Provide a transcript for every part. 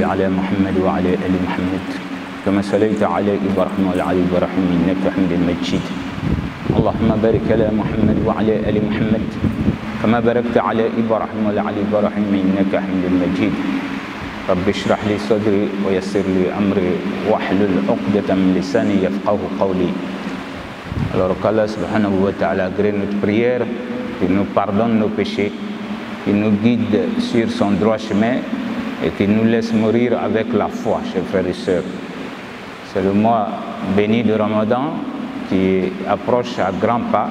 على محمد وعلى آل محمد كما صليت على إبراهيم وعلى آل إبراهيم إنك حميد مجيد اللهم بارك على محمد وعلى آل محمد كما باركت على إبراهيم وعلى آل إبراهيم إنك حميد مجيد رب اشرح لي صدري ويسر لي أمري واحلل عقدة من لساني يفقهوا قولي. Alors qu'Allah subhanahu wa ta'ala agrée notre prière, qu'il nous pardonne nos péchés, qu'il nous guide sur son droit chemin et qu'il nous laisse mourir avec la foi, chers frères et sœurs. C'est le mois béni de Ramadan qui approche à grands pas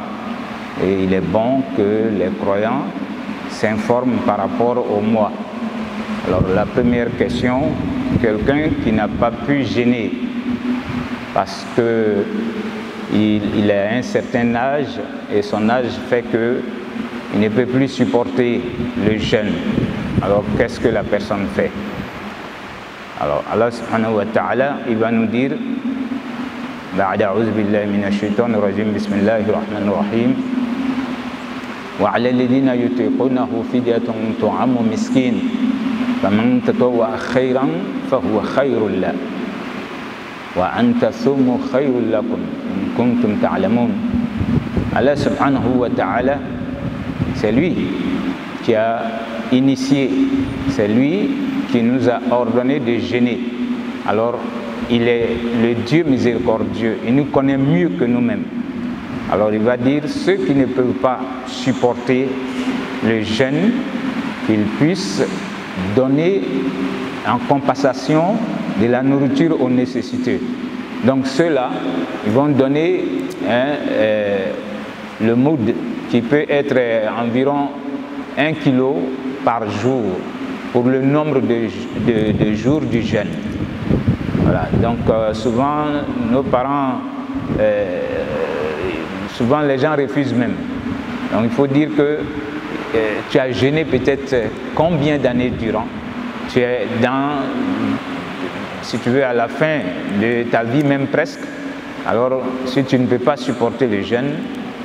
et il est bon que les croyants s'informent par rapport au mois. Alors la première question, quelqu'un qui n'a pas pu jeûner parce que il a un certain âge et son âge fait qu'il ne peut plus supporter le jeûne. Alors qu'est-ce que la personne fait? Alors Allah subhanahu wa ta'ala, il va nous dire بعد أعوذ بالله من الشيطان الرجيم بسم الله الرحمن الرحيم وعلى الذين يطيقونه فدية طعام مسكين فمن تطوع خيرا فهو خير له وأن تصوموا خير لكم إن كنتم تعلمون. Allah subhanahu wa ta'ala, c'est lui qui a initié, c'est lui qui nous a ordonné de jeûner. Alors il est le Dieu miséricordieux, il nous connaît mieux que nous-mêmes. Alors il va dire ceux qui ne peuvent pas supporter le jeûne, qu'ils puissent donner en compensation de la nourriture aux nécessiteux. Donc ceux-là, ils vont donner le moud qui peut être environ 1 kilo par jour pour le nombre de jours du jeûne. Voilà. Donc souvent nos parents, souvent les gens refusent même. Donc il faut dire que tu as jeûné peut-être combien d'années durant. Tu es dans, si tu veux, à la fin de ta vie même presque. Alors si tu ne peux pas supporter le jeûne,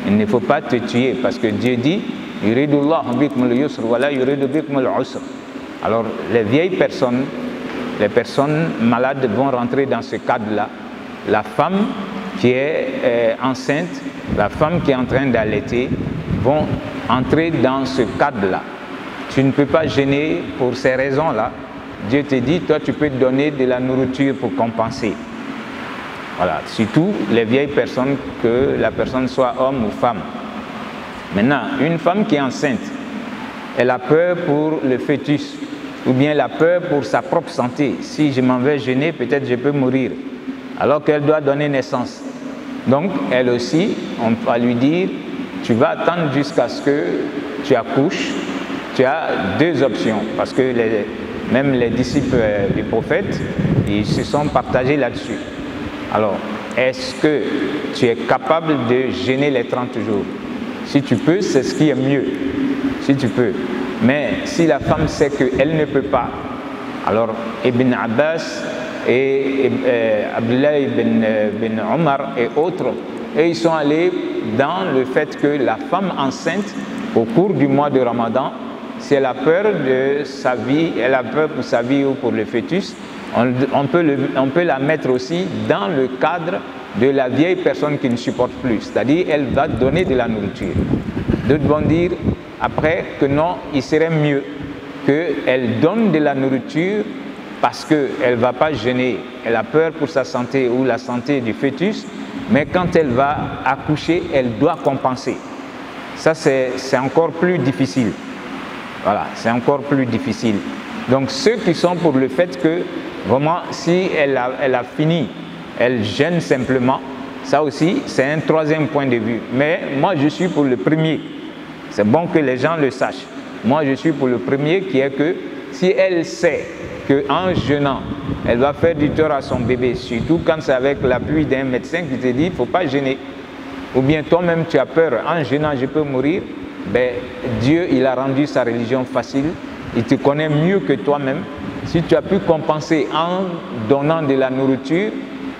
il ne faut pas te tuer parce que Dieu dit yuridullahu bikumul yusr wa la yuridu bikumul usr. Alors les vieilles personnes, les personnes malades vont rentrer dans ce cadre-là. La femme qui est enceinte, la femme qui est en train d'allaiter vont entrer dans ce cadre-là. Tu ne peux pas jeûner pour ces raisons-là. Dieu te dit, toi tu peux donner de la nourriture pour compenser. Voilà, surtout les vieilles personnes, que la personne soit homme ou femme. Maintenant, une femme qui est enceinte, elle a peur pour le fœtus, ou bien elle a peur pour sa propre santé. Si je m'en vais jeûner, peut-être je peux mourir, alors qu'elle doit donner naissance. Donc, elle aussi, on va lui dire, tu vas attendre jusqu'à ce que tu accouches. Tu as deux options, parce que même les disciples du prophète, ils se sont partagés là-dessus. Alors, est-ce que tu es capable de jeûner les 30 jours? Si tu peux, c'est ce qui est mieux, si tu peux. Mais si la femme sait qu'elle ne peut pas, alors Ibn Abbas et Abdullah ibn Omar et autres, et ils sont allés dans le fait que la femme enceinte, au cours du mois de Ramadan, si elle a peur de sa vie, elle a peur pour sa vie ou pour le fœtus, on peut la mettre aussi dans le cadre de la vieille personne qui ne supporte plus. C'est-à-dire, elle va donner de la nourriture. D'autres vont dire après que non, il serait mieux qu'elle donne de la nourriture parce qu'elle ne va pas jeûner. Elle a peur pour sa santé ou la santé du fœtus, mais quand elle va accoucher, elle doit compenser. Ça, c'est encore plus difficile. Voilà, c'est encore plus difficile. Donc ceux qui sont pour le fait que vraiment si elle a fini, elle jeûne simplement, ça aussi c'est un troisième point de vue. Mais moi je suis pour le premier. C'est bon que les gens le sachent. Moi je suis pour le premier qui est que si elle sait qu'en jeûnant, elle va faire du tort à son bébé, surtout quand c'est avec l'appui d'un médecin qui te dit il ne faut pas jeûner. Ou bien toi-même tu as peur, en jeûnant je peux mourir. Ben, Dieu, il a rendu sa religion facile, il te connaît mieux que toi-même. Si tu as pu compenser en donnant de la nourriture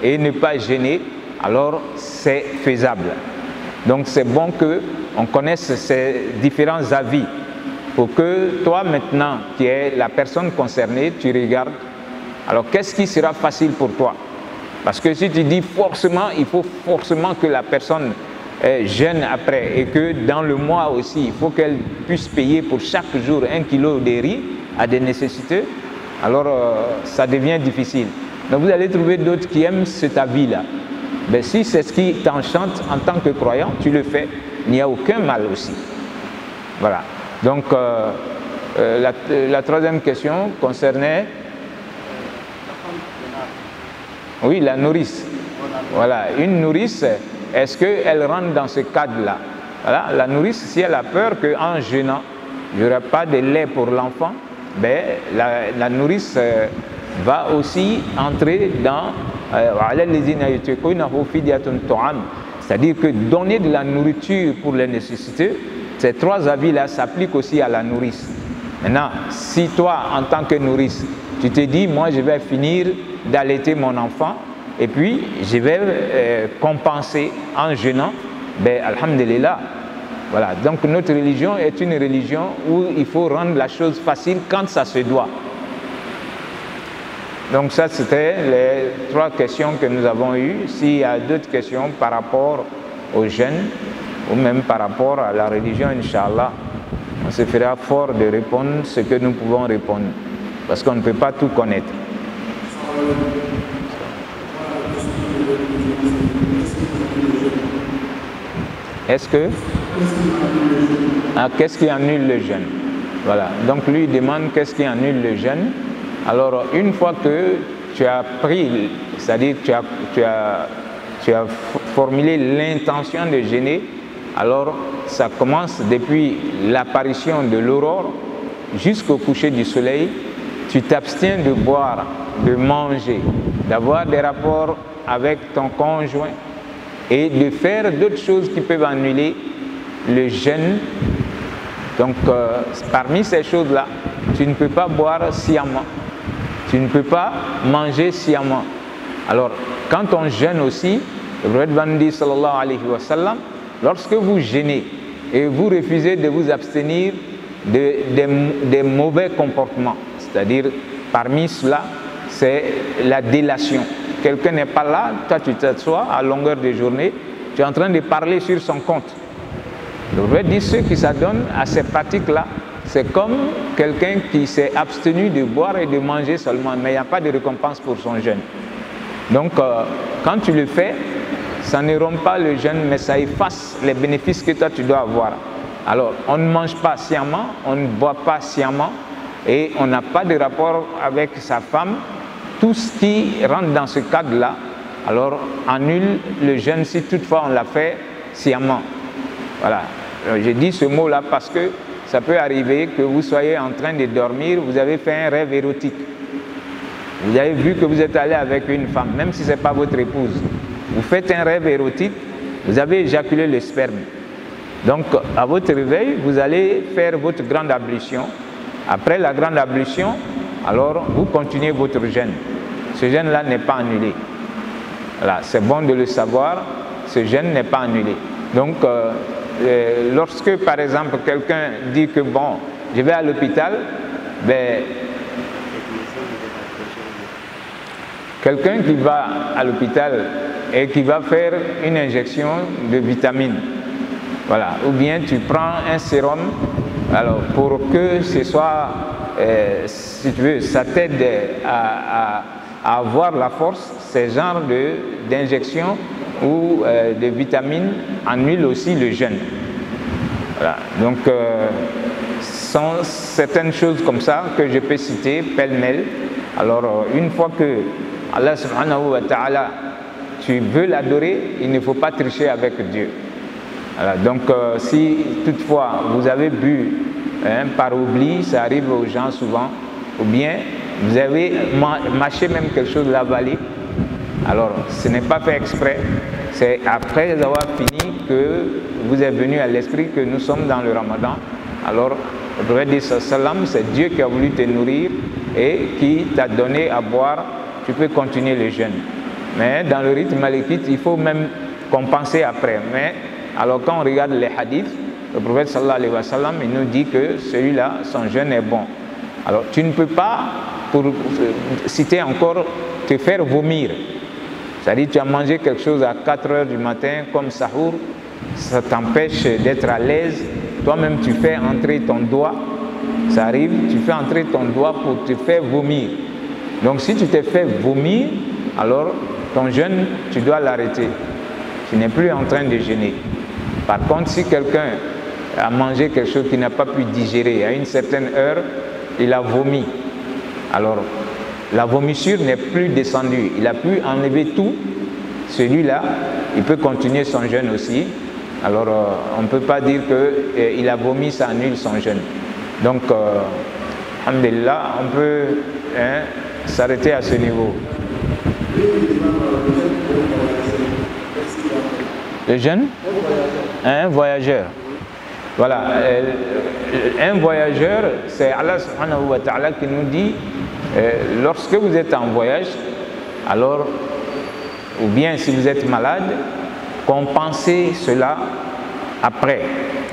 et ne pas jeûner, alors c'est faisable. Donc c'est bon qu'on connaisse ces différents avis pour que toi maintenant, qui es la personne concernée, tu regardes Alors qu'est-ce qui sera facile pour toi? Parce que si tu dis forcément, il faut forcément que la personne jeûne après et que dans le mois aussi, il faut qu'elle puisse payer pour chaque jour 1 kilo de riz à des nécessités, alors ça devient difficile. Donc vous allez trouver d'autres qui aiment cet avis-là. Mais si c'est ce qui t'enchante en tant que croyant, tu le fais, il n'y a aucun mal aussi. Voilà. Donc la troisième question concernait... Oui, la nourrice. Voilà, une nourrice, est-ce qu'elle rentre dans ce cadre-là? Voilà, la nourrice, si elle a peur qu'en jeûnant, il n'y aura pas de lait pour l'enfant, ben, la nourrice va aussi entrer dans c'est-à-dire que donner de la nourriture pour les nécessités, ces trois avis-là s'appliquent aussi à la nourrice. Maintenant, si toi, en tant que nourrice, tu te dis, moi je vais finir d'allaiter mon enfant et puis je vais compenser en jeûnant, ben alhamdulillah. Voilà, donc notre religion est une religion où il faut rendre la chose facile quand ça se doit. Donc ça c'était les trois questions que nous avons eues. S'il y a d'autres questions par rapport au jeûne ou même par rapport à la religion, Inch'Allah, on se fera fort de répondre ce que nous pouvons répondre, parce qu'on ne peut pas tout connaître. Est-ce que... qu'est-ce qui annule le jeûne? Voilà, donc lui il demande qu'est-ce qui annule le jeûne. Alors une fois que tu as pris, c'est-à-dire tu as formulé l'intention de jeûner, alors ça commence depuis l'apparition de l'aurore jusqu'au coucher du soleil. Tu t'abstiens de boire, de manger, d'avoir des rapports avec ton conjoint et de faire d'autres choses qui peuvent annuler le jeûne. Donc parmi ces choses-là, tu ne peux pas boire sciemment, tu ne peux pas manger sciemment. Alors quand on jeûne aussi, le prophète va nous dire sallallahu alayhi wa sallam, lorsque vous jeûnez et vous refusez de vous abstenir des mauvais comportements, c'est-à-dire parmi cela, c'est la délation. Quelqu'un n'est pas là, toi tu t'assois à longueur de journée, tu es en train de parler sur son compte. Le prophète dit ceux qui s'adonnent à ces pratiques-là, c'est comme quelqu'un qui s'est abstenu de boire et de manger seulement, mais il n'y a pas de récompense pour son jeûne. Donc quand tu le fais, ça ne rompt pas le jeûne, mais ça efface les bénéfices que toi tu dois avoir. Alors on ne mange pas sciemment, on ne boit pas sciemment et on n'a pas de rapport avec sa femme. Tout ce qui rentre dans ce cadre-là, alors annule le jeûne si toutefois on l'a fait sciemment. Voilà, j'ai dit ce mot-là parce que ça peut arriver que vous soyez en train de dormir, vous avez fait un rêve érotique. Vous avez vu que vous êtes allé avec une femme, même si ce n'est pas votre épouse. Vous faites un rêve érotique, vous avez éjaculé le sperme. Donc à votre réveil, vous allez faire votre grande ablution. Après la grande ablution, alors vous continuez votre jeûne. Ce jeûne-là n'est pas annulé. Voilà, c'est bon de le savoir, ce jeûne n'est pas annulé. Donc lorsque par exemple quelqu'un dit que bon, je vais à l'hôpital, ben, quelqu'un qui va à l'hôpital et qui va faire une injection de vitamines, voilà, ou bien tu prends un sérum, alors pour que ce soit, si tu veux, ça t'aide à avoir la force, ces genres d'injections ou de vitamines annulent aussi le jeûne. Voilà. Donc sont certaines choses comme ça que je peux citer pêle-mêle. Alors une fois que Allah subhanahu wa ta'ala, tu veux l'adorer, il ne faut pas tricher avec Dieu. Voilà. Donc si toutefois vous avez bu par oubli, ça arrive aux gens souvent, ou bien vous avez mâché même quelque chose, l'avalé, alors ce n'est pas fait exprès, c'est après avoir fini que vous est venu à l'esprit que nous sommes dans le Ramadan. Alors le prophète dit salam, c'est Dieu qui a voulu te nourrir et qui t'a donné à boire, tu peux continuer le jeûne. Mais dans le rythme malékite, il faut même compenser après. Mais alors quand on regarde les hadiths, le prophète sallallahu alayhi wa sallam, il nous dit que celui-là, son jeûne est bon. Alors tu ne peux pas pour citer encore, te faire vomir. C'est-à-dire tu as mangé quelque chose à 4 heures du matin comme sahour, ça t'empêche d'être à l'aise. Toi-même tu fais entrer ton doigt, ça arrive, tu fais entrer ton doigt pour te faire vomir. Donc si tu te fais vomir, alors ton jeûne, tu dois l'arrêter. Tu n'es plus en train de jeûner. Par contre, si quelqu'un a mangé quelque chose qu'il n'a pas pu digérer, à une certaine heure, il a vomi. Alors, la vomissure n'est plus descendue. Il a pu enlever tout. Celui-là, il peut continuer son jeûne aussi. Alors, on ne peut pas dire qu'il a vomi, ça annule son jeûne. Donc, alhamdulillah, on peut s'arrêter à ce niveau. Le jeûne? Un voyageur. Voilà. Un voyageur, c'est Allah subhanahu wa ta'ala qui nous dit, lorsque vous êtes en voyage, alors, ou bien si vous êtes malade, compensez cela après.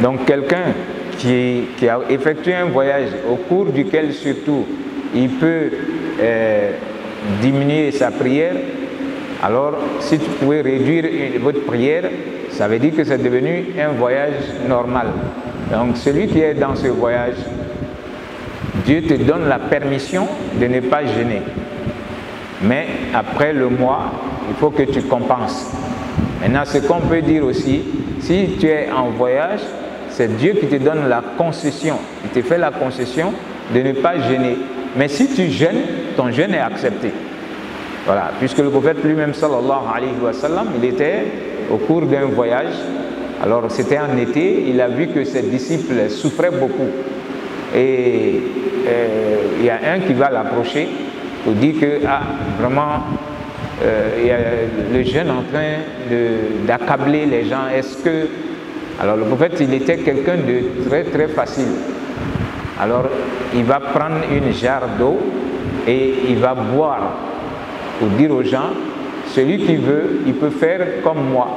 Donc quelqu'un qui a effectué un voyage au cours duquel surtout il peut diminuer sa prière, alors si tu pouvais réduire votre prière, ça veut dire que c'est devenu un voyage normal. Donc celui qui est dans ce voyage, Dieu te donne la permission de ne pas jeûner. Mais après le mois, il faut que tu compenses. Maintenant, ce qu'on peut dire aussi, si tu es en voyage, c'est Dieu qui te donne la concession. Il te fait la concession de ne pas jeûner. Mais si tu jeûnes, ton jeûne est accepté. Voilà, puisque le prophète lui-même, sallallahu alayhi wa sallam, il était au cours d'un voyage. Alors c'était en été, il a vu que ses disciples souffraient beaucoup. Et il y a un qui va l'approcher pour dire que, vraiment, il y a le jeûne en train d'accabler les gens. Est-ce que... Alors le prophète, il était quelqu'un de très très facile. Alors il va prendre une jarre d'eau et il va boire pour dire aux gens, celui qui veut, il peut faire comme moi.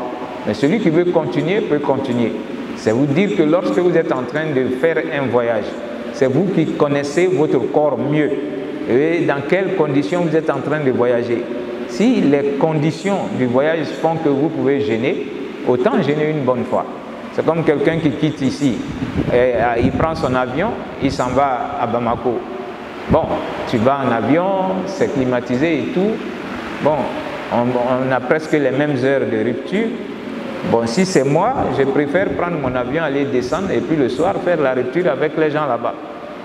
Mais celui qui veut continuer, peut continuer. C'est vous dire que lorsque vous êtes en train de faire un voyage, c'est vous qui connaissez votre corps mieux et dans quelles conditions vous êtes en train de voyager. Si les conditions du voyage font que vous pouvez jeûner, autant jeûner une bonne fois. C'est comme quelqu'un qui quitte ici, et, il prend son avion, il s'en va à Bamako. Bon, tu vas en avion, c'est climatisé et tout. Bon, on a presque les mêmes heures de rupture. Bon, si c'est moi, je préfère prendre mon avion, aller descendre et puis le soir faire la rupture avec les gens là-bas.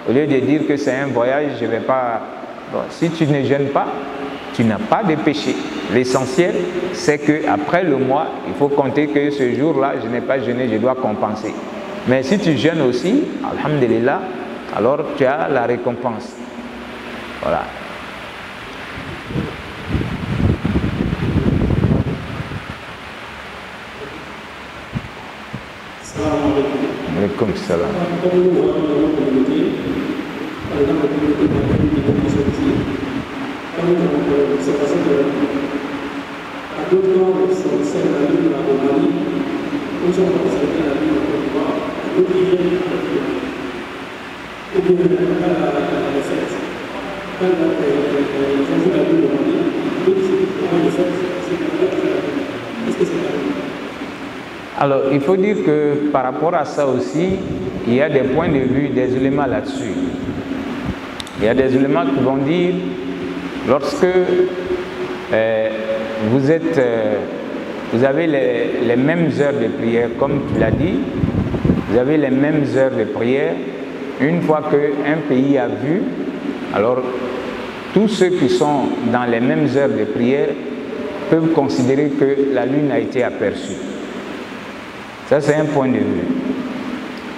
Au lieu de dire que c'est un voyage, je ne vais pas... Bon, si tu ne jeûnes pas, tu n'as pas de péché. L'essentiel, c'est qu'après le mois, il faut compter que ce jour-là, je n'ai pas jeûné, je dois compenser. Mais si tu jeûnes aussi, alhamdulillah, alors tu as la récompense. Voilà. Alaikum salam. Alors, il faut dire que par rapport à ça aussi, il y a des points de vue, des éléments là-dessus. Il y a des éléments qui vont dire, lorsque vous avez les mêmes heures de prière, comme tu l'as dit, vous avez les mêmes heures de prière, une fois qu'un pays a vu, alors tous ceux qui sont dans les mêmes heures de prière peuvent considérer que la lune a été aperçue. Ça, c'est un point de vue.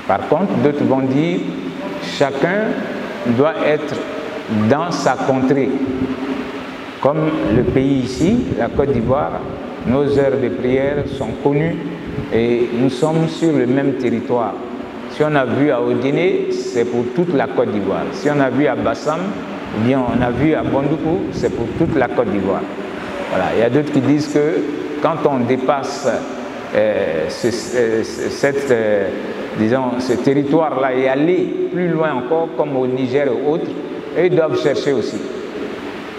Par contre, d'autres vont dire, chacun doit être dans sa contrée. Comme le pays ici, la Côte d'Ivoire, nos heures de prière sont connues et nous sommes sur le même territoire. Si on a vu à Odiné, c'est pour toute la Côte d'Ivoire. Si on a vu à Bassam, ou bien on a vu à Bondoukou, c'est pour toute la Côte d'Ivoire. Voilà. Il y a d'autres qui disent que quand on dépasse ce territoire-là et aller plus loin encore, comme au Niger et autres, eux, ils doivent chercher aussi.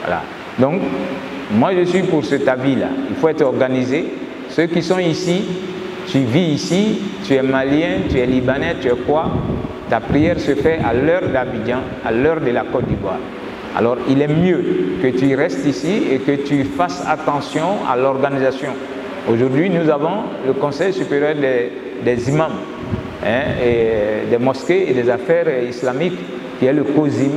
Voilà. Donc, moi, je suis pour cet avis-là. Il faut être organisé. Ceux qui sont ici, tu vis ici, tu es malien, tu es libanais, tu es quoi? Ta prière se fait à l'heure d'Abidjan, à l'heure de la Côte d'Ivoire. Alors, il est mieux que tu restes ici et que tu fasses attention à l'organisation. Aujourd'hui, nous avons le Conseil supérieur des imams, et des mosquées et des affaires islamiques, qui est le COSIM.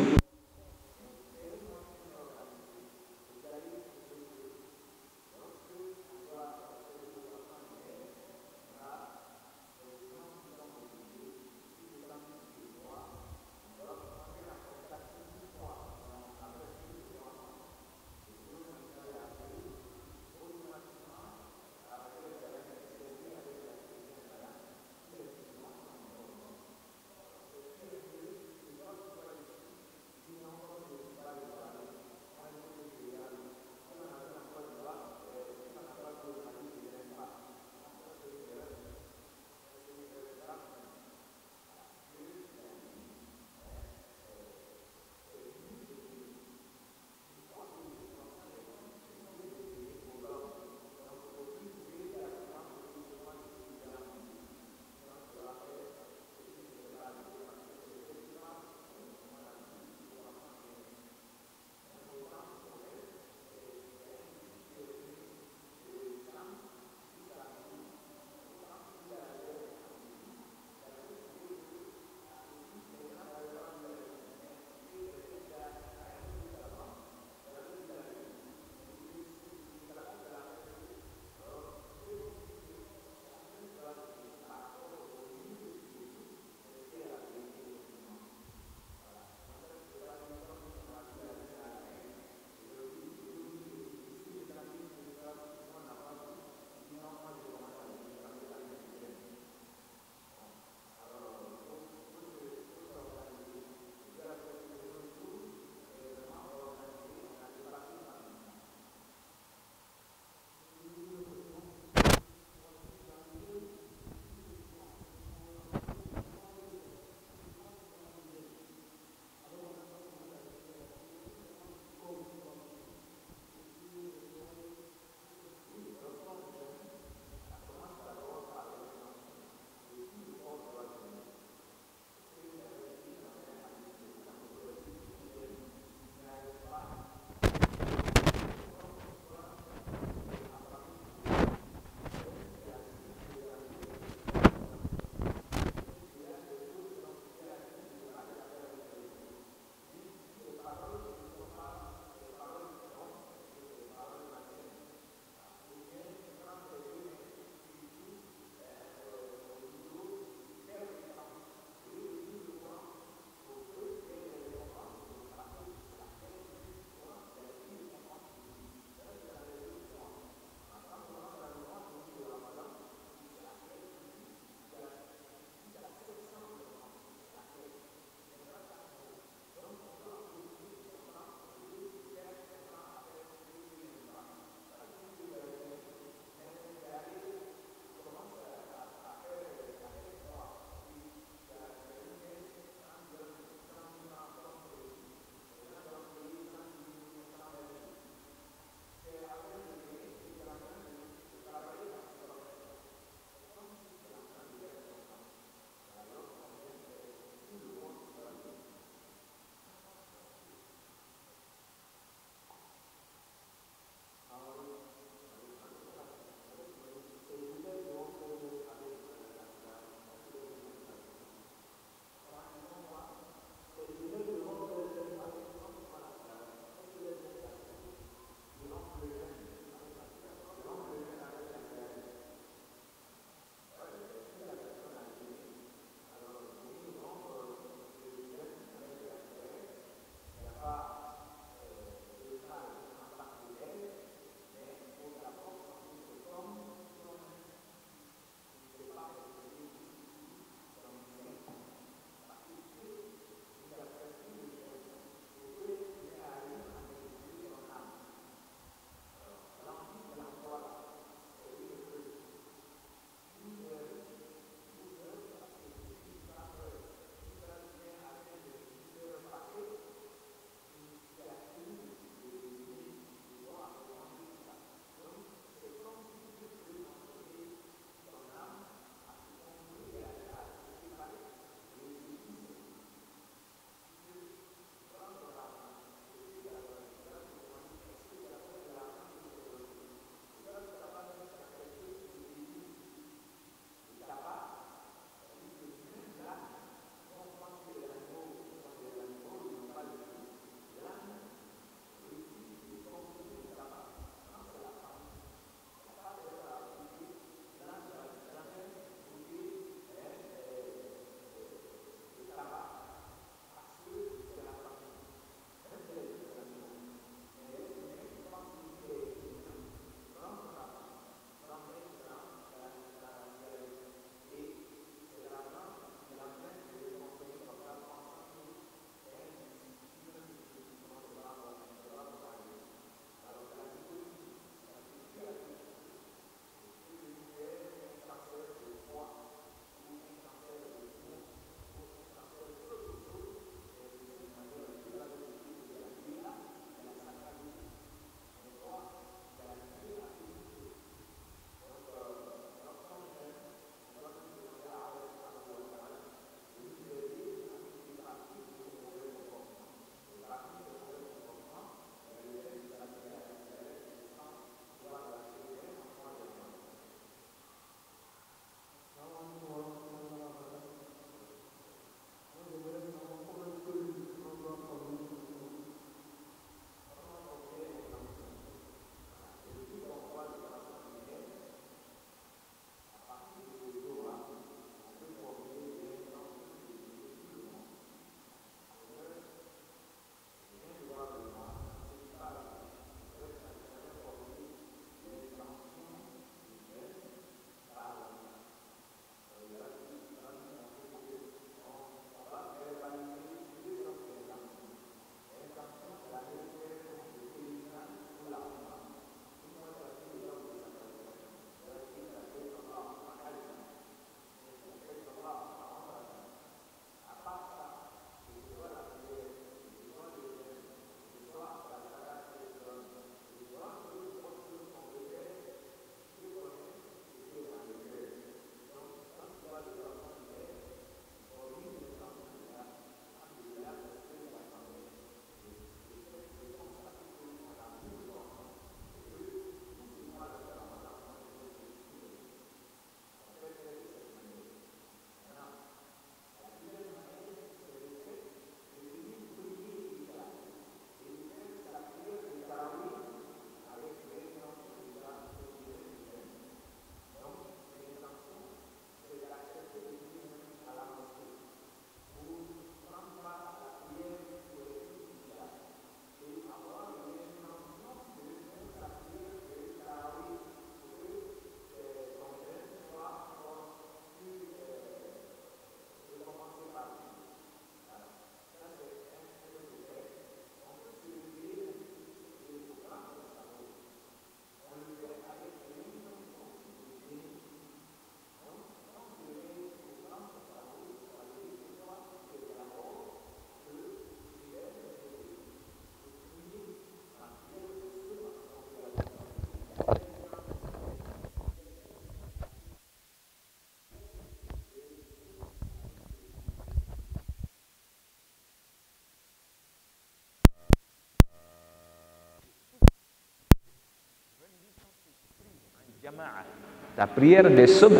Ta prière de subh,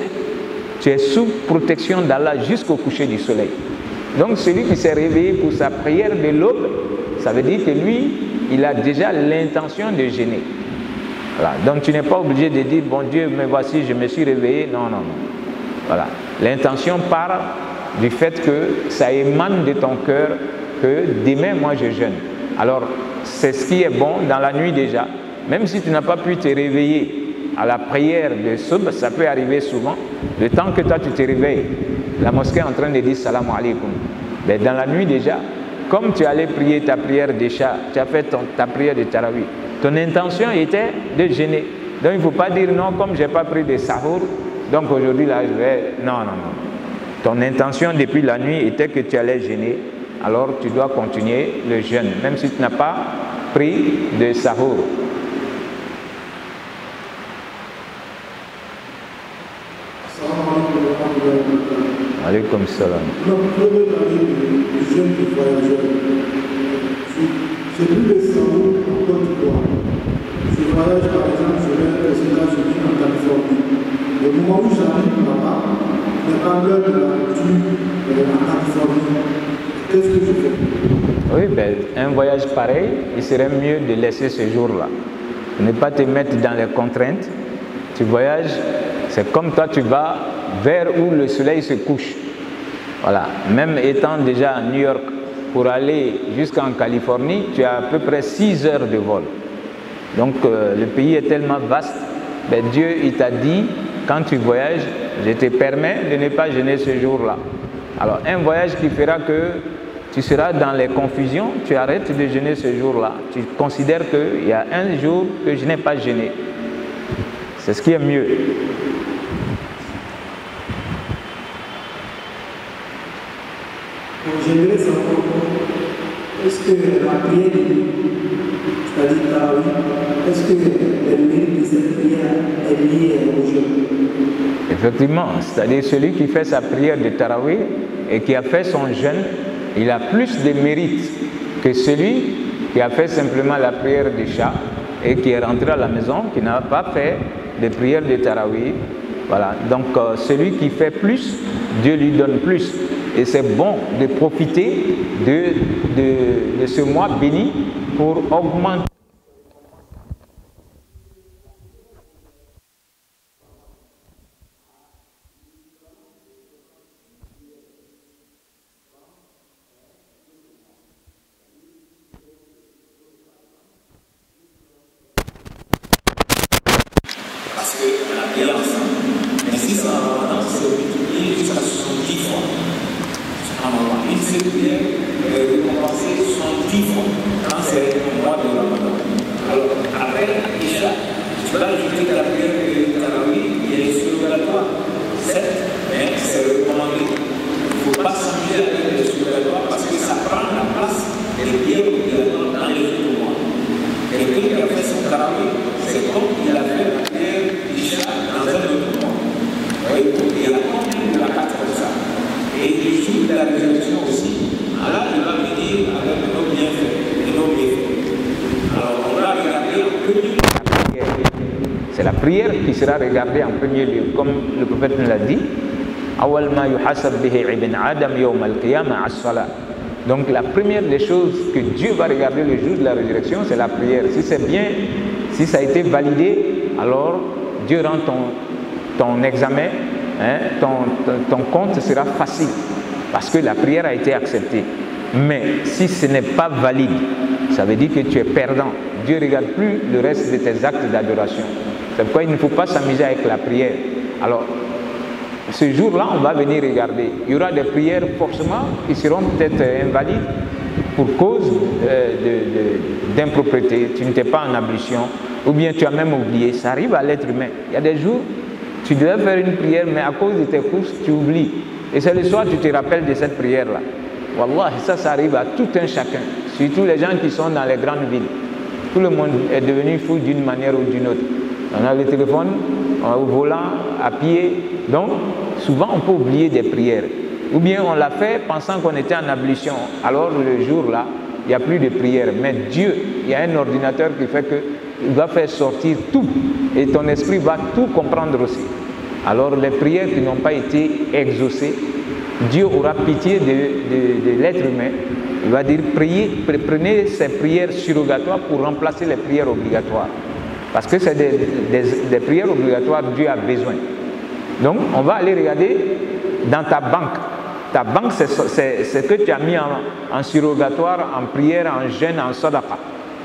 tu es sous protection d'Allah jusqu'au coucher du soleil. Donc celui qui s'est réveillé pour sa prière de l'aube, ça veut dire que lui, il a déjà l'intention de jeûner. Voilà. Donc tu n'es pas obligé de dire, bon Dieu, mais voici, je me suis réveillé. Non, non, non. Voilà. L'intention part du fait que ça émane de ton cœur que demain, moi, je jeûne. Alors, c'est ce qui est bon dans la nuit déjà. Même si tu n'as pas pu te réveiller à la prière de subh, ça peut arriver souvent. Le temps que toi, tu te réveilles, la mosquée est en train de dire salam alaikum. Mais dans la nuit déjà, comme tu allais prier ta prière d'Isha, tu as fait ta prière de Tarawih, ton intention était de jeûner. Donc il ne faut pas dire non, comme je n'ai pas pris de sahur, donc aujourd'hui là je vais... Non, non, non. Ton intention depuis la nuit était que tu allais jeûner, alors tu dois continuer le jeûne, même si tu n'as pas pris de sahur. Alaykoum salam. Donc, le premier du jeune qui voyageur, c'est plus de Istanbul en Côte d'Ivoire. Je voyage par exemple, je vais aux États-Unis en Californie. Le moment où j'arrive là-bas, n'est pas l'heure de la culture en Californie. Qu'est-ce que je fais? Oui, ben, un voyage pareil, il serait mieux de laisser ce jour-là. Ne pas te mettre dans les contraintes. Tu voyages, c'est comme toi, tu vas vers où le soleil se couche. Voilà. Même étant déjà à New York, pour aller jusqu'en Californie, tu as à peu près 6 heures de vol. Donc le pays est tellement vaste, ben, Dieu il t'a dit, quand tu voyages, je te permets de ne pas jeûner ce jour-là. Alors un voyage qui fera que tu seras dans les confusions, tu arrêtes de jeûner ce jour-là. Tu considères qu'il y a un jour que je n'ai pas jeûné. C'est ce qui est mieux. J'aimerais savoir, est-ce que la prière, c'est-à-dire Tarawih, est-ce que le mérite de cette prière est lié au jeûne? Effectivement, c'est-à-dire celui qui fait sa prière de Tarawih et qui a fait son jeûne, il a plus de mérite que celui qui a fait simplement la prière d'Isha et qui est rentré à la maison, qui n'a pas fait de prière de Tarawih. Voilà. Donc celui qui fait plus, Dieu lui donne plus. Et c'est bon de profiter de ce mois béni pour augmenter. Parce qu'on a bien ensemble. Mais si ça en Ramadan, c'est multiplié jusqu'à 70 fois. Une seule prière est récompensée 70 fois quand c'est le mois de Ramadan. Alors, après Isha, tu vas ajouter la prière de Tarawih, qui est surrogatoire, certes, mais c'est recommandé. Il ne faut pas s'amuser avec les surrogatoires parce que ça prend la place des prières obligatoires dans les autres mois. Quelqu'un qui a fait son Tarawih, c'est comme il a fait la prière d'Isha dans un autre mois. Il y a combien de la carte comme ça? Et le jour de la résurrection aussi, Allah il va venir avec nos bienfaits et nos méfaits. Alors on va regarder en premier lieu. C'est la prière qui sera regardée en premier lieu, comme le prophète nous l'a dit. Donc la première des choses que Dieu va regarder le jour de la résurrection, c'est la prière. Si c'est bien, si ça a été validé, alors Dieu rend ton examen, ton compte sera facile parce que la prière a été acceptée. Mais si ce n'est pas valide, ça veut dire que tu es perdant. Dieu ne regarde plus le reste de tes actes d'adoration. C'est pourquoi il ne faut pas s'amuser avec la prière. Alors, ce jour-là, on va venir regarder. Il y aura des prières forcément qui seront peut-être invalides pour cause d'impropreté. Tu n'étais pas en ablution ou bien tu as même oublié. Ça arrive à l'être humain. Il y a des jours, tu devais faire une prière, mais à cause de tes courses, tu oublies. Et c'est le soir, tu te rappelles de cette prière-là. Wallah, ça arrive à tout un chacun. Surtout les gens qui sont dans les grandes villes. Tout le monde est devenu fou d'une manière ou d'une autre. On a le téléphone, au volant, à pied. Donc, souvent, on peut oublier des prières. Ou bien on l'a fait pensant qu'on était en ablution. Alors, le jour-là, il n'y a plus de prière. Mais Dieu, il y a un ordinateur qui fait que il va faire sortir tout et ton esprit va tout comprendre aussi. Alors les prières qui n'ont pas été exaucées, Dieu aura pitié de l'être humain. Il va dire prenez ces prières surrogatoires pour remplacer les prières obligatoires. Parce que c'est des prières obligatoires, Dieu a besoin. Donc on va aller regarder dans ta banque. Ta banque, c'est ce que tu as mis en surrogatoire, en prière, en jeûne, en sadaqa.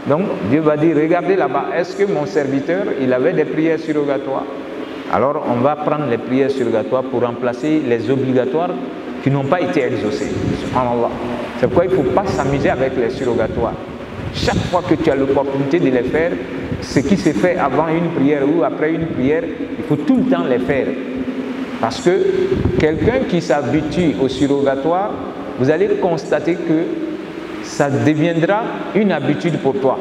Donc Dieu va dire, regardez là-bas, est-ce que mon serviteur, il avait des prières surrogatoires? Alors on va prendre les prières surrogatoires pour remplacer les obligatoires qui n'ont pas été exaucées. Subhanallah. C'est pourquoi il ne faut pas s'amuser avec les surrogatoires. Chaque fois que tu as l'opportunité de les faire, ce qui se fait avant une prière ou après une prière, il faut tout le temps les faire. Parce que quelqu'un qui s'habitue au surrogatoire, vous allez constater que ça deviendra une habitude pour toi.